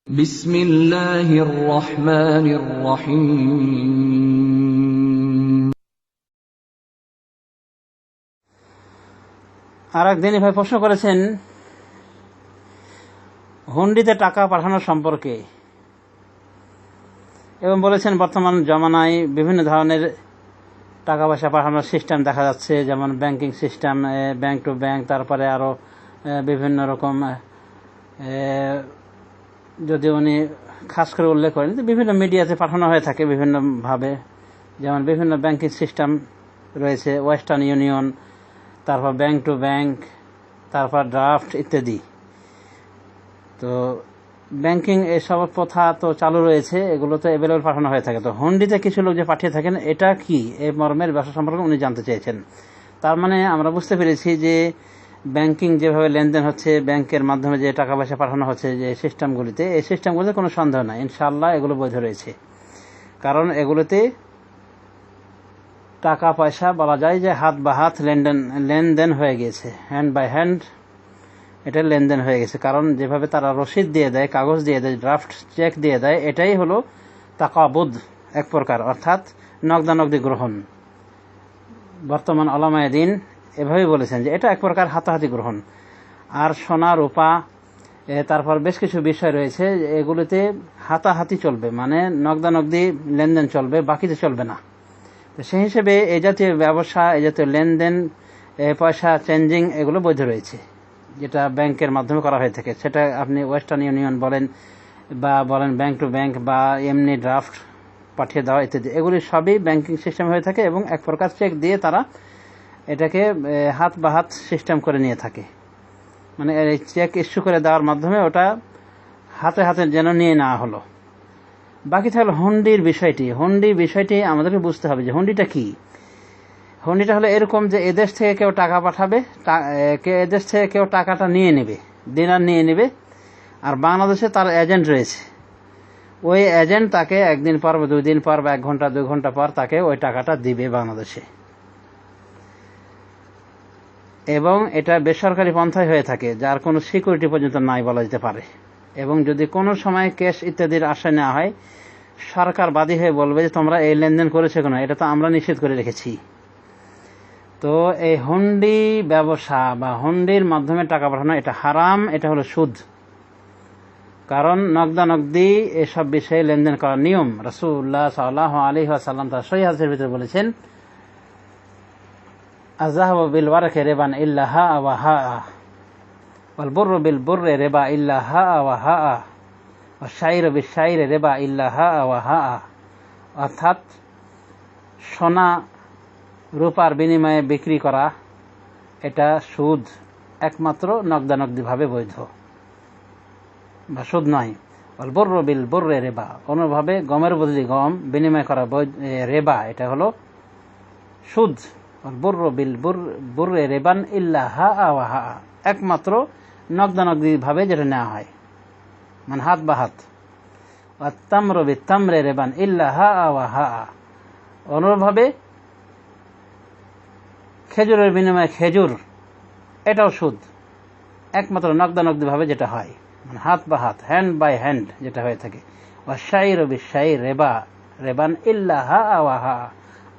বিসমিল্লাহির রহমানির রহিম। আর একদিন ভাই প্রশ্ন করেছেন হুন্ডিতে টাকা পাঠানোর সম্পর্কে এবং বলেছেন বর্তমান জমানায় বিভিন্ন ধরনের টাকা পয়সা পাঠানোর সিস্টেম দেখা যাচ্ছে, যেমন banking system, bank to bank, তারপরে আরও বিভিন্ন রকম, যদি উনি খাস করে উল্লেখ করেন বিভিন্ন মিডিয়াতে পাঠানো হয়ে থাকে বিভিন্নভাবে, যেমন বিভিন্ন ব্যাংকিং সিস্টেম রয়েছে, ওয়েস্টার্ন ইউনিয়ন, তারপর ব্যাংক টু ব্যাংক, তারপর ড্রাফট ইত্যাদি। তো ব্যাংকিং এসব প্রথা তো চালু রয়েছে, এগুলো তো অ্যাভেলেবল পাঠানো হয়ে থাকে। তো হুন্ডিতে কিছু লোক যে পাঠিয়ে থাকেন, এটা কি এই মর্মের ব্যবসা সম্পর্কে উনি জানতে চেয়েছেন। তার মানে আমরা বুঝতে পেরেছি যে ব্যাংকিং যেভাবে লেনদেন হচ্ছে, ব্যাংকের মাধ্যমে যে টাকা পয়সা পাঠানো হচ্ছে যে সিস্টেমগুলিতে, এই সিস্টেমগুলিতে কোনো সন্দেহ নাই, ইনশাআল্লাহ এগুলো বৈধ রয়েছে। কারণ এগুলোতে টাকা পয়সা বলা যায় যে হাত বা হাত লেনদেন হয়ে গেছে, হ্যান্ড বাই হ্যান্ড এটা লেনদেন হয়ে গেছে। কারণ যেভাবে তারা রসিদ দিয়ে দেয়, কাগজ দিয়ে দেয়, ড্রাফট চেক দিয়ে দেয়, এটাই হলো তাকাবুদ এক প্রকার, অর্থাৎ নগদানগদি গ্রহণ। বর্তমান ওলামায়ে দ্বীন এভাবেই বলেছেন যে এটা এক প্রকার হাতাহাতি গ্রহণ। আর সোনা রূপা, তারপর বেশ কিছু বিষয় রয়েছে, এগুলিতে হাতাহাতি চলবে, মানে নগদানগদি লেনদেন চলবে, বাকিতে চলবে না। তো সেই হিসেবে এই জাতীয় ব্যবসা, এই জাতীয় লেনদেন, পয়সা চেঞ্জিং, এগুলো বৈধ রয়েছে, যেটা ব্যাংকের মাধ্যমে করা হয়ে থাকে। সেটা আপনি ওয়েস্টার্ন ইউনিয়ন বলেন বা বলেন ব্যাংক টু ব্যাংক বা এমনি ড্রাফট পাঠিয়ে দেওয়া ইত্যাদি, এগুলি সবই ব্যাংকিং সিস্টেম হয়ে থাকে এবং এক প্রকার চেক দিয়ে তারা এটাকে হাত বা হাত সিস্টেম করে নিয়ে থাকে। মানে এই চেক ইস্যু করে দেওয়ার মাধ্যমে ওটা হাতে হাতে যেন নিয়ে নেওয়া হলো। বাকি থাকলো হুন্ডির বিষয়টি। হুন্ডির বিষয়টি আমাদেরকে বুঝতে হবে যে হুন্ডিটা কি। হুন্ডিটা হলো এরকম যে এদেশ থেকে কেউ টাকা পাঠাবে, এদেশ থেকে কেউ টাকাটা নিয়ে নেবে, দিনার নিয়ে নেবে, আর বাংলাদেশে তার এজেন্ট রয়েছে। ওই এজেন্ট তাকে একদিন পর বা 2 দিন পর বা 1 ঘন্টা 2 ঘন্টা পর তাকে ওই টাকাটা দিবে বাংলাদেশে। এবং এটা বেসরকারি পন্থায় হয়ে থাকে, যার কোনো সিকিউরিটি পর্যন্ত নাই বলা যেতে পারে। এবং যদি কোনো সময় ক্যাশ ইত্যাদির আশা নেওয়া হয়, সরকার বাদী হয়ে বলবে যে তোমরা এই লেনদেন করেছো কেন, এটা তো আমরা নিষেধ করে রেখেছি। তো এই হুন্ডি ব্যবসা বা হুন্ডির মাধ্যমে টাকা পাঠানো এটা হারাম, এটা হলো সুদ। কারণ নগদানগদি এসব বিষয়ে লেনদেন করার নিয়ম রাসূলুল্লাহ সাল্লাল্লাহু আলাইহি ওয়াসাল্লাম তার সহিহ হাদিসের ভিতরে বলেছেন, আযহাবু বিল ওয়ারকি রিবান ইল্লা হা ওয়া হা, ওয়াল বুররু বিল বুররি রিবা ইল্লা হা ওয়া হা, ওয়াশ শাইরু বিশ শাইরি রিবা ইল্লা হা ওয়া হা। অর্থাৎ সোনা রূপার বিনিময়ে বিক্রি করা এটা সুদ, একমাত্র নগদানগদিভাবে বৈধ বা সুদ নয়। ওয়াল বুররু বিল বুররি রিবা, অন্যভাবে গমের বদলে গম বিনিময় করা রেবা, এটা হলো সুদ। ওয়াল বুররু বিল বুররি রিবান ইল্লা হা ওয়া হা, একমাত্র নগদানগদিভাবে যেটা নেওয়া হয়, মানে হাত বা হাত। ওয়াত তামরু বিত তামরি রিবান ইল্লা হা ওয়া হা, অনুরূপভাবে খেজুরের বিনিময়ে খেজুর, এটাও সুদ, একমাত্র নগদানগদিভাবে যেটা হয়, মানে হাত বা হাত, হ্যান্ড বাই হ্যান্ড যেটা হয়ে থাকে। ওয়াশ শাইরু বিশ শাইরি রিবা রিবান ইল্লা হা ওয়া হা,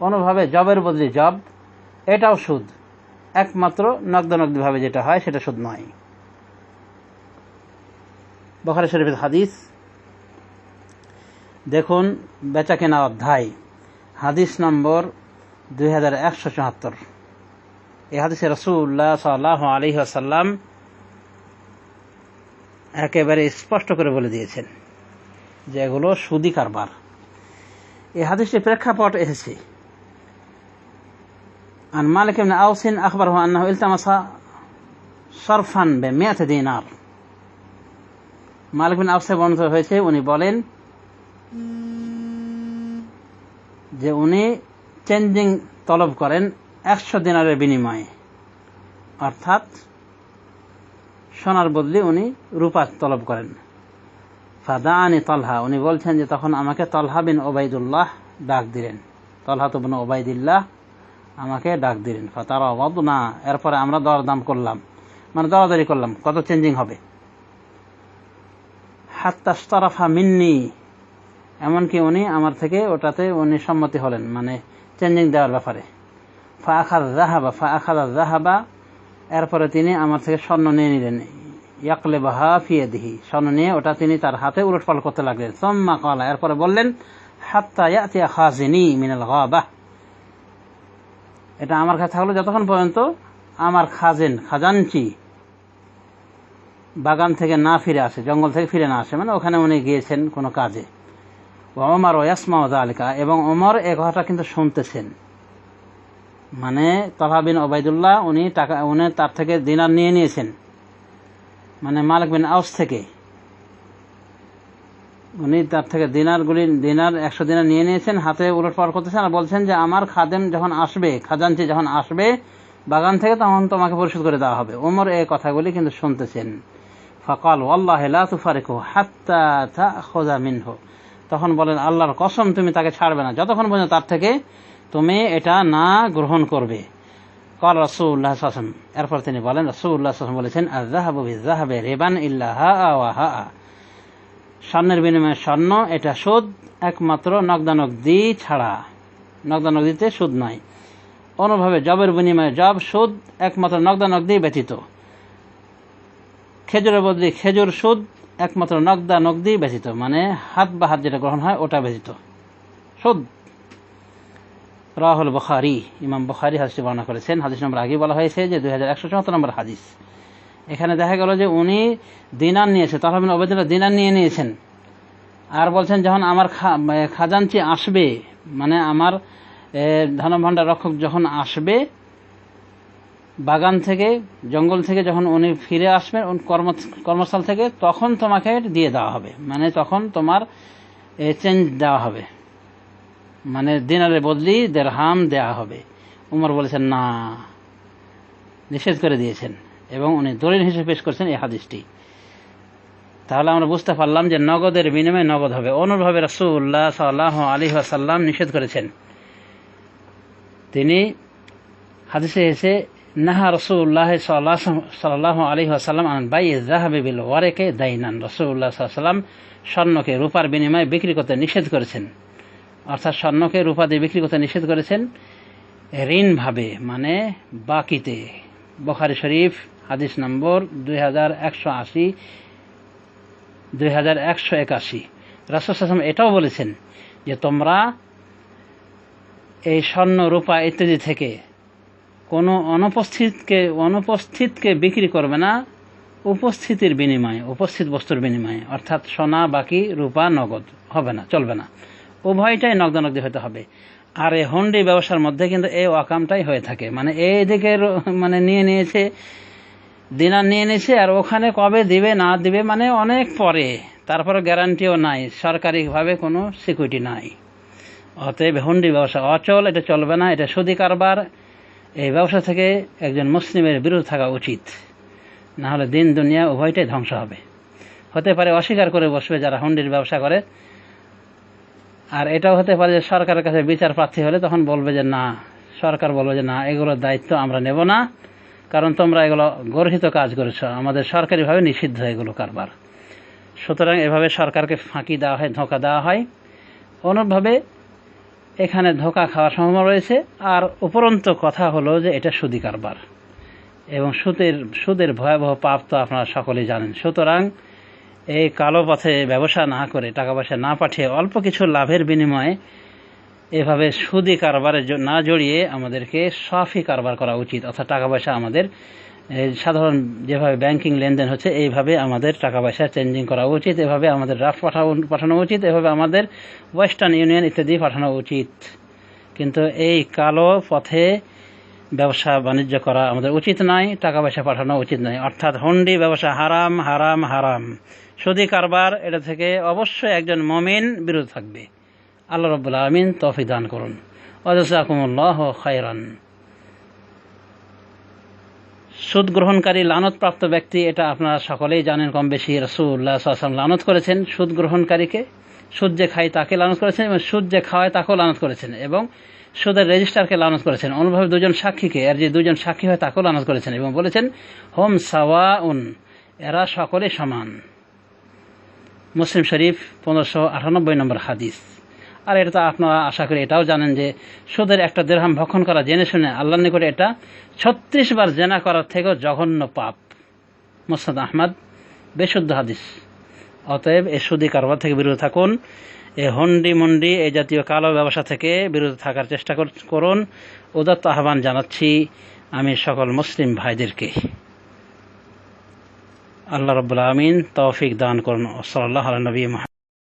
অনুভাবে জবের বদলে জব, এটাও সুদ, একমাত্র নগদানগদিভাবে যেটা হয় সেটা সুদ নয়। বুখারী শরীফের হাদিস দেখুন, বেচাকেনা অধ্যায়, হাদিস নম্বর 2174। এই হাদিসে রাসূলুল্লাহ সাল্লাল্লাহু আলাইহি ওয়াসাল্লাম একেবারে স্পষ্ট করে বলে দিয়েছেন যে এগুলো সুদি কারবার। এই হাদিসের প্রেক্ষাপট এসেছে, আন মালিক ইবনে আওসিন আখবরহু আন্নাহু ইলতামাসা সরফান ব100 দিনার। মালিক ইবনে আওসে বর্ণিত হয়েছে, উনি বলেন যে উনি চেঞ্জিং তলব করেন 100 দিনারের বিনিময়ে, অর্থাৎ সোনার বদলে উনি রূপা তলব করেন। ফাদাআনি তালহা, উনি বলছেন যে তখন আমাকে তালহা বিন ওবাইদুল্লাহ ডাক দিলেন, তালহা বিন ওবাইদুল্লাহ আমাকে ডাক দিলেন। ফাতারাওয়াদনা, এরপরে আমরা দরদাম করলাম, মানে দরাদরি করলাম কত চেঞ্জিং হবে। হাত্তাশতারাফা মিন্নি, এমনকি উনি আমার থেকে ওটাতে উনি সম্মতি হলেন, মানে চেঞ্জিং দেওয়ার ব্যাপারে। ফা আখাদা যাহাবা, এরপরে তিনি আমার থেকে স্বর্ণ নিয়ে নিলেন। ইয়াকলিবুহা ফি ইয়াদিহি, স্বর্ণ নিয়ে ওটা তিনি তার হাতে উলটপালট করতে লাগলেন। সুম্মা ক্বালা, এরপরে বললেন হাত্তা ইয়াতিয়া খাজিনি মিনাল গাবাহ, এটা আমার কাছে থাকলো যতক্ষণ পর্যন্ত আমার খাজানচি বাগান থেকে না ফিরে আসে, জঙ্গল থেকে ফিরে না আসে, মানে ওখানে উনি গিয়েছেন কোনো কাজে। ওমর ইয়াসমাউ যালিকা, এবং ওমর এ কথাটা কিন্তু শুনতেছেন। মানে তালহা বিন ওবাইদুল্লাহ উনি তার থেকে দিনার নিয়ে নিয়েছেন, মানে মালিক বিন আউস থেকে উনি তার থেকে দিনার 100 দিনার নিয়ে নিয়েছেন, হাতে উলটপালট করতেছেন আর বলছেন যে আমার খাদেম যখন আসবে, খাজানচি যখন আসবে বাগান থেকে, তখন তোমাকে পরিশোধ করে দেওয়া হবে। ওমর এই কথাগুলি কিন্তু শুনতেছেন। ফাকাল ওয়াল্লাহি লা তুফারিকু হাত্তা তাখুযা মিনহু, তখন বলেন আল্লাহর কসম তুমি তাকে ছাড়বে না যতক্ষণ পর্যন্ত তার থেকে তুমি এটা না গ্রহণ করবে। কাল রাসূলুল্লাহ সাল্লাল্লাহু আলাইহি ওয়াসাল্লাম, এরপর তিনি বলেন, রাসূলুল্লাহ সাল্লাল্লাহু আলাইহি ওয়াসাল্লাম বলেছেন আয-যাহাবু বিয-যাহাবি রিবান ইল্লা হাআ ওয়া হাআ, স্বর্ণের বিনিময়ে স্বর্ণ এটা সুদ একমাত্র নগদানগদি ছাড়া, নগদানগদিতে সুদ নয়। অনুভাবে জবের বিনিময়ে জব সুদ একমাত্র নগদানগদি ব্যতীত। খেজুরের বদলে খেজুর সুদ একমাত্র নগদানগদি ব্যতীত, মানে হাত বা হাত যেটা গ্রহণ হয় ওটা ব্যতীত সুদ। রাহুল বুখারী, ইমাম বুখারী হাদিসটি বর্ণনা করেছেন। হাদিস নম্বর আগে বলা হয়েছে যে 2174 নম্বর হাদিস। এখানে দেখা গেল যে উনি দিনার নিয়েছে, তালহা বিন ওবাইদুল্লাহ দিনার নিয়ে নিয়েছেন, আর বলছেন যখন আমার খাজানচি আসবে, মানে আমার ধনভাণ্ডার রক্ষক যখন আসবে বাগান থেকে, জঙ্গল থেকে যখন উনি ফিরে আসবেন কর্মস্থল থেকে, তখন তোমাকে দিয়ে দেওয়া হবে, মানে তখন তোমার চেঞ্জ দেওয়া হবে, মানে দিনারের বদলি দিরহাম দেওয়া হবে। উমর বলেছেন না, নিষেধ করে দিয়েছেন, এবং উনি দলিল হিসেবে পেশ করছেন এই হাদিসটি। তাহলে আমরা বুঝতে পারলাম যে নগদের বিনিময়ে নগদ হবে। অনুরূপভাবে রাসূলুল্লাহ সাল্লাল্লাহু আলাইহি ওয়াসাল্লাম নিষেধ করেছেন। তিনি হাদিসে এসে নাহা রাসূলুল্লাহ সাল্লাল্লাহু আলাইহি ওয়াসাল্লাম আন বাইইয যাহাবি বিল ওয়ারিকি দাইনান, রাসূলুল্লাহ সাল্লাল্লাহু আলাইহি ওয়াসাল্লাম স্বর্ণকে রূপার বিনিময়ে বিক্রি করতে নিষেধ করেছেন, অর্থাৎ স্বর্ণকে রূপা দিয়ে বিক্রি করতে নিষেধ করেছেন ঋণ ভাবে, মানে বাকিতে। বুখারী শরীফ হাদিস নম্বর 2181, 2181। রাসূল সাল্লাল্লাহু আলাইহি ওয়াসাল্লাম এটাও বলেছেন যে তোমরা এই স্বর্ণ রূপা ইত্যাদি থেকে কোনো অনুপস্থিতকে বিক্রি করবে না উপস্থিতির বিনিময়ে, উপস্থিত বস্তুর বিনিময়ে, অর্থাৎ সোনা বাকি রূপা নগদ হবে না, চলবে না, উভয়টাই নগদানগদি হতে হবে। আর এই হুন্ডি ব্যবসার মধ্যে কিন্তু এই ওয়াকামটাই হয়ে থাকে, মানে এই দিকে মানে নিয়ে নিয়েছে, দিনার নিয়ে নিয়েছে, আর ওখানে কবে দিবে না দিবে মানে অনেক পরে, তারপরে গ্যারান্টিও নাই, সরকারিভাবে কোনো সিকিউরিটি নাই। অতএব হুন্ডি ব্যবসা অচল, এটা চলবে না, এটা সুদি কারবার। এই ব্যবসা থেকে একজন মুসলিমের বিরত থাকা উচিত, না হলে দিন দুনিয়া উভয়টাই ধ্বংস হবে। হতে পারে অস্বীকার করে বসবে যারা হুন্ডির ব্যবসা করে, আর এটাও হতে পারে যে সরকারের কাছে বিচার প্রার্থী হলে তখন বলবে যে না, সরকার বলবে যে না, এগুলোর দায়িত্ব আমরা নেব না, কারণ তোমরা এগুলো গর্হিত কাজ করেছ, আমাদের সরকারিভাবে নিষিদ্ধ এগুলো কারবার। সুতরাং এভাবে সরকারকে ফাঁকি দেওয়া হয়, ধোঁকা দেওয়া হয়। অনুরূপভাবে এখানে ধোঁকা খাওয়ার সম্ভাবনা রয়েছে। আর উপরন্ত কথা হলো যে এটা সুদি কারবার, এবং সুদের ভয়াবহ পাপ তো আপনারা সকলেই জানেন। সুতরাং এই কালো পথে ব্যবসা না করে, টাকা পয়সা না পাঠিয়ে, অল্প কিছু লাভের বিনিময়ে এভাবে সুদি কারবারে না জড়িয়ে আমাদেরকে সাফি কারবার করা উচিত। অর্থাৎ টাকা পয়সা আমাদের সাধারণ যেভাবে ব্যাংকিং লেনদেন হচ্ছে এইভাবে আমাদের টাকা পয়সা চেঞ্জিং করা উচিত, এভাবে আমাদের ড্রাফট পাঠানো উচিত, এভাবে আমাদের ওয়েস্টার্ন ইউনিয়ন ইত্যাদি পাঠানো উচিত। কিন্তু এই কালো পথে ব্যবসা বাণিজ্য করা আমাদের উচিত নয়, টাকা পয়সা পাঠানো উচিত নয়। অর্থাৎ হুন্ডি ব্যবসা হারাম, হারাম, হারাম। সুদি কারবার, এটা থেকে অবশ্যই একজন মুমিন বিরত থাকবে। আল্লাহ রাব্বুল আলামিন তৌফিক দান করুন। ওয়া জাযাকুমুল্লাহু খায়রান। সুদ গ্রহণকারী লানতপ্রাপ্ত ব্যক্তি, এটা আপনারা সকলেই জানেন কম বেশি। রাসূলুল্লাহ সাল্লাল্লাহু আলাইহি ওয়াসাল্লাম লানত করেছেন সুদ গ্রহণকারীকে, সুদ যে খায় তাকে লানত করেছেন, এবং সুদ যে খাওয়ায় তাকেও লানত করেছেন, এবং সুদের রেজিস্ট্রারকে লানত করেছেন। অনুভাবে দুজন সাক্ষীকে, আর যে দুজন সাক্ষী হয় তাকেও লানত করেছেন, এবং বলেছেন হোম সাওয়াউন, এরা সকলে সমান। মুসলিম শরীফ 1598 নম্বর হাদিস। আর এটা তো আপনারা আশা করি এটাও জানেন যে সুদের একটা দিরহাম ভক্ষণ করা জেনে শুনে আল্লাহর নিকটে এটা 36 বার জেনা করার থেকেও জঘন্য পাপ। মুসনাদ আহমদ, বিশুদ্ধ হাদিস। অতএব এই সুদি কারবার থেকে বিরত থাকুন, এই হন্ডি মন্ডি এই জাতীয় কালো ব্যবসা থেকে বিরত থাকার চেষ্টা করুন। উদাত্ত আহ্বান জানাচ্ছি আমি সকল মুসলিম ভাইদেরকে। আল্লাহ রাব্বুল আমিন তৌফিক দান করুন। সাল্লাল্লাহু আলা নবী মুহাম্মদ।